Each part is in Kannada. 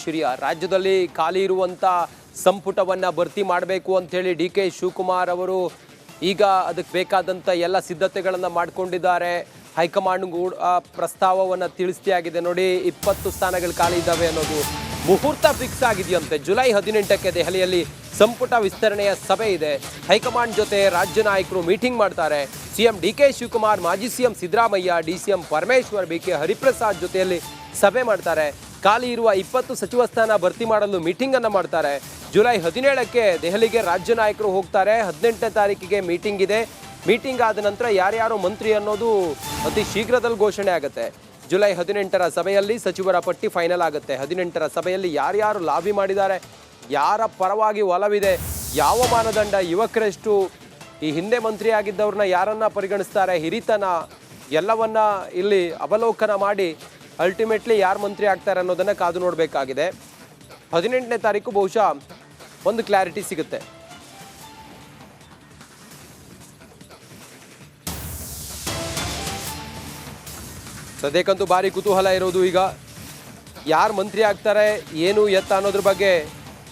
ಆಶ್ಚರ್ಯ. ರಾಜ್ಯದಲ್ಲಿ ಖಾಲಿ ಇರುವಂಥ ಸಂಪುಟವನ್ನು ಭರ್ತಿ ಮಾಡಬೇಕು ಅಂಥೇಳಿ ಡಿ ಕೆ ಶಿವಕುಮಾರ್ ಅವರು ಈಗ ಅದಕ್ಕೆ ಬೇಕಾದಂಥ ಎಲ್ಲ ಸಿದ್ಧತೆಗಳನ್ನು ಮಾಡಿಕೊಂಡಿದ್ದಾರೆ. ಹೈಕಮಾಂಡ್ ಪ್ರಸ್ತಾವವನ್ನು ತಿಳಿಸಿಯಾಗಿದೆ. ನೋಡಿ, 20 ಸ್ಥಾನಗಳು ಖಾಲಿ ಇದ್ದಾವೆ ಅನ್ನೋದು ಮುಹೂರ್ತ ಫಿಕ್ಸ್ ಆಗಿದೆಯಂತೆ. ಜುಲೈ 18ಕ್ಕೆ ದೆಹಲಿಯಲ್ಲಿ ಸಂಪುಟ ವಿಸ್ತರಣೆಯ ಸಭೆ ಇದೆ. ಹೈಕಮಾಂಡ್ ಜೊತೆ ರಾಜ್ಯ ನಾಯಕರು ಮೀಟಿಂಗ್ ಮಾಡ್ತಾರೆ. ಸಿಎಂ ಡಿ ಕೆ ಶಿವಕುಮಾರ್, ಮಾಜಿ CM Siddaramaiah, DCM Parameshwar, B K Hariprasad ಜೊತೆಯಲ್ಲಿ ಸಭೆ ಮಾಡ್ತಾರೆ. ಖಾಲಿ ಇರುವ 20 ಸಚಿವ ಸ್ಥಾನ ಭರ್ತಿ ಮಾಡಲು ಮೀಟಿಂಗ್ ಅನ್ನು ಮಾಡ್ತಾರೆ. ಜುಲೈ 17ಕ್ಕೆ ದೆಹಲಿಗೆ ರಾಜ್ಯ ನಾಯಕರು ಹೋಗ್ತಾರೆ. 18ನೇ ತಾರೀಕಿಗೆ ಮೀಟಿಂಗ್ ಇದೆ. ಮೀಟಿಂಗ್ ಆದ ನಂತರ ಯಾರ್ಯಾರು ಮಂತ್ರಿ ಅನ್ನೋದು ಅತಿ ಶೀಘ್ರದಲ್ಲಿ ಘೋಷಣೆ ಆಗುತ್ತೆ. ಜುಲೈ 18ರ ಸಭೆಯಲ್ಲಿ ಸಚಿವರ ಪಟ್ಟಿ ಫೈನಲ್ ಆಗುತ್ತೆ. 18ರ ಸಭೆಯಲ್ಲಿ ಯಾರ್ಯಾರು ಲಾಬಿ ಮಾಡಿದ್ದಾರೆ, ಯಾರ ಪರವಾಗಿ ಒಲವಿದೆ, ಯಾವ ಮಾನದಂಡ, ಯುವಕರೆಷ್ಟು, ಈ ಹಿಂದೆ ಮಂತ್ರಿ ಆಗಿದ್ದವ್ರನ್ನ ಯಾರನ್ನ ಪರಿಗಣಿಸ್ತಾರೆ, ಹಿರಿತನ ಎಲ್ಲವನ್ನ ಇಲ್ಲಿ ಅವಲೋಕನ ಮಾಡಿ ಅಲ್ಟಿಮೇಟ್ಲಿ ಯಾರು ಮಂತ್ರಿ ಆಗ್ತಾರೆ ಅನ್ನೋದನ್ನು ಕಾದು ನೋಡಬೇಕಾಗಿದೆ. 18ನೇ ತಾರೀಕು ಬಹುಶಃ ಒಂದು ಕ್ಲಾರಿಟಿ ಸಿಗುತ್ತೆ. ಸದ್ಯಕ್ಕಂತೂ ಭಾರಿ ಕುತೂಹಲ ಇರೋದು ಈಗ ಯಾರು ಮಂತ್ರಿ ಆಗ್ತಾರೆ, ಏನು ಎತ್ತ ಅನ್ನೋದ್ರ ಬಗ್ಗೆ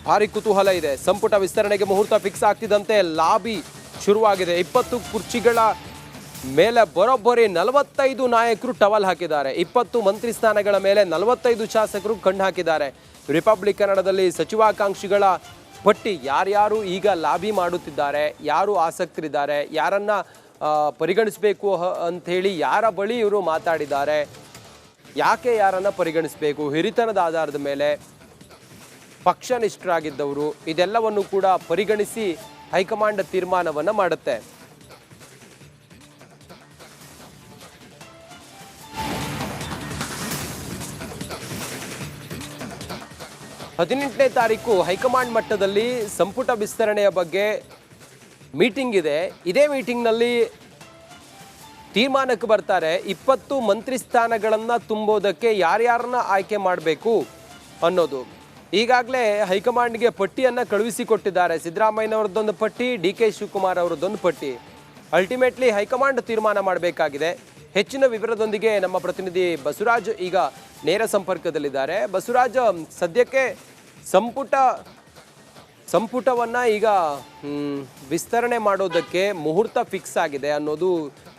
ಭಾರಿ ಕುತೂಹಲ ಇದೆ. ಸಂಪುಟ ವಿಸ್ತರಣೆಗೆ ಮುಹೂರ್ತ ಫಿಕ್ಸ್ ಆಗ್ತಿದ್ದಂತೆ ಲಾಬಿ ಶುರುವಾಗಿದೆ. 20 ಕುರ್ಚಿಗಳ ಮೇಲೆ ಬರೋಬ್ಬರಿ 45 ನಾಯಕರು ಟವಲ್ ಹಾಕಿದ್ದಾರೆ. 20 ಮಂತ್ರಿ ಸ್ಥಾನಗಳ ಮೇಲೆ 45 ಶಾಸಕರು ಕಣ್ಣು ಹಾಕಿದ್ದಾರೆ. ರಿಪಬ್ಲಿಕ್ ಕನ್ನಡದಲ್ಲಿ ಸಚಿವಾಕಾಂಕ್ಷಿಗಳ ಪಟ್ಟಿ ಯಾರ್ಯಾರು ಈಗ ಲಾಬಿ ಮಾಡುತ್ತಿದ್ದಾರೆ, ಯಾರು ಆಸಕ್ತರಿದ್ದಾರೆ, ಯಾರನ್ನ ಪರಿಗಣಿಸಬೇಕು ಅಂಥೇಳಿ ಯಾರ ಬಳಿ ಇವರು ಮಾತಾಡಿದ್ದಾರೆ, ಯಾಕೆ ಯಾರನ್ನ ಪರಿಗಣಿಸಬೇಕು, ಹಿರಿತನದ ಆಧಾರದ ಮೇಲೆ, ಪಕ್ಷನಿಷ್ಠರಾಗಿದ್ದವರು, ಇದೆಲ್ಲವನ್ನು ಕೂಡ ಪರಿಗಣಿಸಿ ಹೈಕಮಾಂಡ್ ತೀರ್ಮಾನವನ್ನು ಮಾಡುತ್ತೆ. ಹದಿನೆಂಟನೇ ತಾರೀಕು ಹೈಕಮಾಂಡ್ ಮಟ್ಟದಲ್ಲಿ ಸಂಪುಟ ವಿಸ್ತರಣೆಯ ಬಗ್ಗೆ ಮೀಟಿಂಗ್ ಇದೆ. ಇದೇ ಮೀಟಿಂಗ್ನಲ್ಲಿ ತೀರ್ಮಾನಕ್ಕೆ ಬರ್ತಾರೆ 20 ಮಂತ್ರಿ ಸ್ಥಾನಗಳನ್ನು ತುಂಬೋದಕ್ಕೆ ಯಾರ್ಯಾರನ್ನ ಆಯ್ಕೆ ಮಾಡಬೇಕು ಅನ್ನೋದು. ಈಗಾಗಲೇ ಹೈಕಮಾಂಡ್ಗೆ ಪಟ್ಟಿಯನ್ನು ಕಳುಹಿಸಿಕೊಟ್ಟಿದ್ದಾರೆ. ಸಿದ್ದರಾಮಯ್ಯನವ್ರದ್ದೊಂದು ಪಟ್ಟಿ, ಡಿ ಕೆ ಶಿವಕುಮಾರ್ ಅವರದ್ದೊಂದು ಪಟ್ಟಿ. ಅಲ್ಟಿಮೇಟ್ಲಿ ಹೈಕಮಾಂಡ್ ತೀರ್ಮಾನ ಮಾಡಬೇಕಾಗಿದೆ. ಹೆಚ್ಚಿನ ವಿವರದೊಂದಿಗೆ ನಮ್ಮ ಪ್ರತಿನಿಧಿ ಬಸವರಾಜ್ ಈಗ ನೇರ ಸಂಪರ್ಕದಲ್ಲಿದ್ದಾರೆ. ಬಸವರಾಜ್, ಸದ್ಯಕ್ಕೆ ಸಂಪುಟವನ್ನು ಈಗ ವಿಸ್ತರಣೆ ಮಾಡೋದಕ್ಕೆ ಮುಹೂರ್ತ ಫಿಕ್ಸ್ ಆಗಿದೆ ಅನ್ನೋದು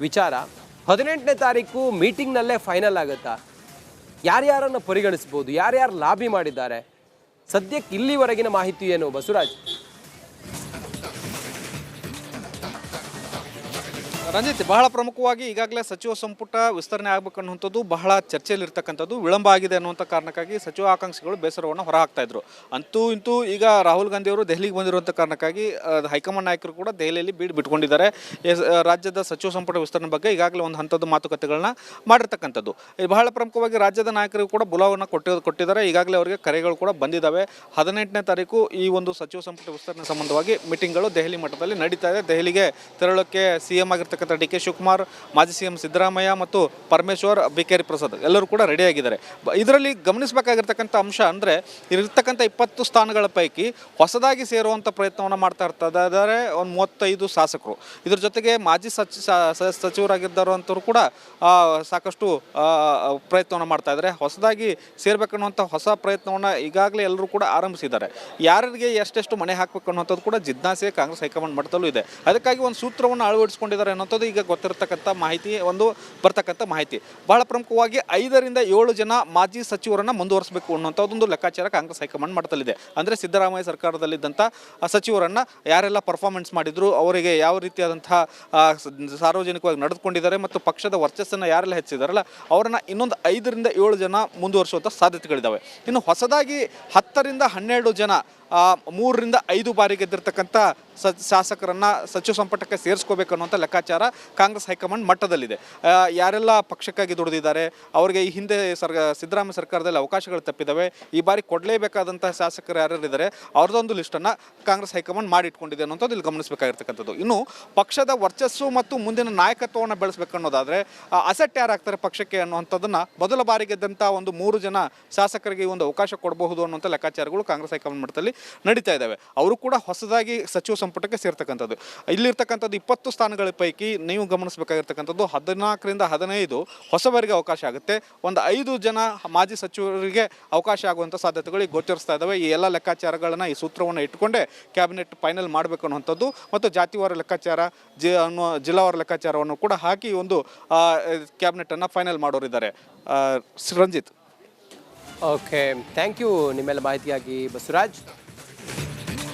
ವಿಚಾರ. 18ನೇ ತಾರೀಕು ಮೀಟಿಂಗ್ನಲ್ಲೇ ಫೈನಲ್ ಆಗುತ್ತಾ? ಯಾರ್ಯಾರನ್ನು ಪರಿಗಣಿಸ್ಬೋದು, ಯಾರ್ಯಾರು ಲಾಬಿ ಮಾಡಿದ್ದಾರೆ, ಸದ್ಯಕ್ಕೆ ಇಲ್ಲಿವರೆಗಿನ ಮಾಹಿತಿ ಏನು ಬಸವರಾಜ್? ರಂಜಿತ್, ಬಹಳ ಪ್ರಮುಖವಾಗಿ ಈಗಾಗಲೇ ಸಚಿವ ಸಂಪುಟ ವಿಸ್ತರಣೆ ಆಗಬೇಕು ಅನ್ನುವಂಥದ್ದು ಬಹಳ ಚರ್ಚೆಯಲ್ಲಿರ್ತಕ್ಕಂಥದ್ದು. ವಿಳಂಬ ಆಗಿದೆ ಅನ್ನುವಂಥ ಕಾರಣಕ್ಕಾಗಿ ಸಚಿವ ಆಕಾಂಕ್ಷಿಗಳು ಬೇಸರವನ್ನು ಹೊರಹಾಕ್ತಾ ಇದ್ರು. ಅಂತೂ ಇಂತೂ ಈಗ ರಾಹುಲ್ ಗಾಂಧಿ ಅವರು ದೆಹಲಿಗೆ ಬಂದಿರುವಂಥ ಕಾರಣಕ್ಕಾಗಿ ಹೈಕಮಾಂಡ್ ನಾಯಕರು ಕೂಡ ದೆಹಲಿಯಲ್ಲಿ ಬಿಟ್ಕೊಂಡಿದ್ದಾರೆ. ರಾಜ್ಯದ ಸಚಿವ ಸಂಪುಟ ವಿಸ್ತರಣೆ ಬಗ್ಗೆ ಈಗಾಗಲೇ ಒಂದು ಹಂತದ ಮಾತುಕತೆಗಳನ್ನ ಮಾಡಿರ್ತಕ್ಕಂಥದ್ದು. ಬಹಳ ಪ್ರಮುಖವಾಗಿ ರಾಜ್ಯದ ನಾಯಕರಿಗೂ ಕೂಡ ಬುಲಾವನ್ನು ಕೊಟ್ಟಿದ್ದಾರೆ. ಈಗಾಗಲೇ ಅವರಿಗೆ ಕರೆಗಳು ಕೂಡ ಬಂದಿದ್ದಾವೆ. 18ನೇ ತಾರೀಕು ಈ ಒಂದು ಸಚಿವ ಸಂಪುಟ ವಿಸ್ತರಣೆ ಸಂಬಂಧವಾಗಿ ಮೀಟಿಂಗ್ಗಳು ದೆಹಲಿ ಮಟ್ಟದಲ್ಲಿ ನಡೀತಾ ಇದೆ. ದೆಹಲಿಗೆ ತೆರಳೋಕ್ಕೆ ಸಿಎಂ ಆಗಿರ್ತಕ್ಕಂಥ ಡಿ ಕೆ ಶಿವಕುಮಾರ್, ಮಾಜಿ ಸಿಎಂ ಸಿದ್ದರಾಮಯ್ಯ ಮತ್ತು ಪರಮೇಶ್ವರ್, ಬಿ ಕೆ ಹರಿಪ್ರಸಾದ್ ಎಲ್ಲರೂ ಕೂಡ ರೆಡಿಯಾಗಿದ್ದಾರೆ. ಇದರಲ್ಲಿ ಗಮನಿಸಬೇಕಾಗಿರ್ತಕ್ಕಂಥ ಅಂಶ ಅಂದರೆ ಇರತಕ್ಕಂಥ 20 ಸ್ಥಾನಗಳ ಪೈಕಿ ಹೊಸದಾಗಿ ಸೇರುವಂಥ ಪ್ರಯತ್ನವನ್ನು ಮಾಡ್ತಾ ಇದ್ದಾರೆ ಒಂದು 35 ಶಾಸಕರು. ಇದ್ರ ಜೊತೆಗೆ ಮಾಜಿ ಸಚಿವರಾಗಿದ್ದವರು ಕೂಡ ಸಾಕಷ್ಟು ಪ್ರಯತ್ನವನ್ನು ಮಾಡ್ತಾ ಇದ್ದಾರೆ. ಹೊಸದಾಗಿ ಸೇರ್ಬೇಕನ್ನುವಂಥ ಹೊಸ ಪ್ರಯತ್ನವನ್ನು ಈಗಾಗಲೇ ಎಲ್ಲರೂ ಕೂಡ ಆರಂಭಿಸಿದ್ದಾರೆ. ಯಾರಿಗೆ ಎಷ್ಟೆಷ್ಟು ಮನೆ ಹಾಕಬೇಕು ಅನ್ನೋಂಥದ್ದು ಕೂಡ ಜಿಜ್ಞಾಸೆ ಕಾಂಗ್ರೆಸ್ ಹೈಕಮಾಂಡ್ ಮಟ್ಟದಲ್ಲೂ ಇದೆ. ಅದಕ್ಕಾಗಿ ಒಂದು ಸೂತ್ರವನ್ನು ಅಳವಡಿಸಿಕೊಂಡಿದ್ದಾರೆ ಅನ್ನೋಂಥದ್ದು ಈಗ ಗೊತ್ತಿರತಕ್ಕಂಥ ಮಾಹಿತಿ, ಬರ್ತಕ್ಕಂಥ ಮಾಹಿತಿ. ಬಹಳ ಪ್ರಮುಖವಾಗಿ 5 ರಿಂದ 7 ಜನ ಮಾಜಿ ಸಚಿವರನ್ನು ಮುಂದುವರಿಸಬೇಕು ಅನ್ನುವಂಥದ್ದೊಂದು ಲೆಕ್ಕಾಚಾರ ಕಾಂಗ್ರೆಸ್ ಹೈಕಮಾಂಡ್ ಮಟ್ಟದಲ್ಲಿದೆ. ಅಂದರೆ ಸಿದ್ದರಾಮಯ್ಯ ಸರ್ಕಾರದಲ್ಲಿದ್ದಂಥ ಸಚಿವರನ್ನು ಯಾರೆಲ್ಲ ಪರ್ಫಾರ್ಮೆನ್ಸ್ ಮಾಡಿದ್ರು, ಅವರಿಗೆ ಯಾವ ರೀತಿಯಾದಂತಹ ಸಾರ್ವಜನಿಕವಾಗಿ ನಡೆದುಕೊಂಡಿದ್ದಾರೆ ಮತ್ತು ಪಕ್ಷದ ವರ್ಚಸ್ಸನ್ನು ಯಾರೆಲ್ಲ ಹೆಚ್ಚಿದಾರಲ್ಲ ಅವರನ್ನು ಇನ್ನೊಂದು 5 ರಿಂದ 7 ಜನ ಮುಂದುವರಿಸುವಂಥ ಸಾಧ್ಯತೆಗಳಿದ್ದಾವೆ. ಇನ್ನು ಹೊಸದಾಗಿ 10 ರಿಂದ 12 ಜನ 3 ರಿಂದ 5 ಬಾರಿ ಗೆದ್ದಿರ್ತಕ್ಕಂಥ ಶಾಸಕರನ್ನು ಸಚಿವ ಸಂಪುಟಕ್ಕೆ ಸೇರಿಸ್ಕೋಬೇಕು ಅನ್ನುವಂಥ ಲೆಕ್ಕಾಚಾರ ಕಾಂಗ್ರೆಸ್ ಹೈಕಮಾಂಡ್ ಮಟ್ಟದಲ್ಲಿದೆ. ಯಾರೆಲ್ಲ ಪಕ್ಷಕ್ಕಾಗಿ ದುಡಿದಿದ್ದಾರೆ, ಅವರಿಗೆ ಈ ಹಿಂದೆ ಸಿದ್ದರಾಮಯ್ಯ ಸರ್ಕಾರದಲ್ಲಿ ಅವಕಾಶಗಳು ತಪ್ಪಿದ್ದಾವೆ, ಈ ಬಾರಿ ಕೊಡಲೇಬೇಕಾದಂಥ ಶಾಸಕರು ಯಾರ್ಯಾರಿದ್ದಾರೆ ಅವ್ರದ್ದೊಂದು ಲಿಸ್ಟನ್ನು ಕಾಂಗ್ರೆಸ್ ಹೈಕಮಾಂಡ್ ಮಾಡಿಟ್ಕೊಂಡಿದೆ ಅನ್ನೋಂಥದ್ದು ಇಲ್ಲಿ ಗಮನಿಸಬೇಕಾಗಿರ್ತಕ್ಕಂಥದ್ದು. ಇನ್ನು ಪಕ್ಷದ ವರ್ಚಸ್ಸು ಮತ್ತು ಮುಂದಿನ ನಾಯಕತ್ವವನ್ನು ಬೆಳೆಸಬೇಕು ಅನ್ನೋದಾದರೆ ಅಸೆಟ್ ಯಾರಾಗ್ತಾರೆ ಪಕ್ಷಕ್ಕೆ ಅನ್ನುವಂಥದ್ದನ್ನು ಮೊದಲ ಬಾರಿ ಗೆದ್ದಂಥ ಒಂದು 3 ಜನ ಶಾಸಕರಿಗೆ ಒಂದು ಅವಕಾಶ ಕೊಡಬಹುದು ಅನ್ನುವಂಥ ಲೆಕ್ಕಾಚಾರಗಳು ಕಾಂಗ್ರೆಸ್ ಹೈಕಮಾಂಡ್ ಮಟ್ಟದಲ್ಲಿ ನಡೀತಾ ಇದ್ದಾವೆ. ಅವರು ಕೂಡ ಹೊಸದಾಗಿ ಸಚಿವ ಸಂಪುಟಕ್ಕೆ ಸೇರ್ತಕ್ಕಂಥದ್ದು. ಇಲ್ಲಿರ್ತಕ್ಕಂಥದ್ದು 20 ಸ್ಥಾನಗಳ ಪೈಕಿ ಕಾರಣಕ್ಕಾಗಿ ನೀವು ಗಮನಿಸಬೇಕಾಗಿರ್ತಕ್ಕಂಥದ್ದು 14ರಿಂದ 15 ಹೊಸಬರಿಗೆ ಅವಕಾಶ ಆಗುತ್ತೆ. ಒಂದು 5 ಜನ ಮಾಜಿ ಸಚಿವರಿಗೆ ಅವಕಾಶ ಆಗುವಂಥ ಸಾಧ್ಯತೆಗಳು ಈಗ ಗೋಚರಿಸ್ತಾ ಇದ್ದಾವೆ. ಈ ಎಲ್ಲ ಲೆಕ್ಕಾಚಾರಗಳನ್ನ ಈ ಸೂತ್ರವನ್ನು ಇಟ್ಕೊಂಡೇ ಕ್ಯಾಬಿನೆಟ್ ಫೈನಲ್ ಮಾಡಬೇಕು ಅನ್ನುವಂಥದ್ದು ಮತ್ತು ಜಾತಿವಾರ ಲೆಕ್ಕಾಚಾರ ಜಿಲ್ಲಾವಾರ ಲೆಕ್ಕಾಚಾರವನ್ನು ಕೂಡ ಹಾಕಿ ಒಂದು ಕ್ಯಾಬಿನೆಟನ್ನು ಫೈನಲ್ ಮಾಡೋರಿದ್ದಾರೆ. ರಂಜಿತ್. ಓಕೆ, ಥ್ಯಾಂಕ್ ಯು ನಿಮ್ಮೆಲ್ಲ ಮಾಹಿತಿಯಾಗಿ ಬಸವರಾಜ್.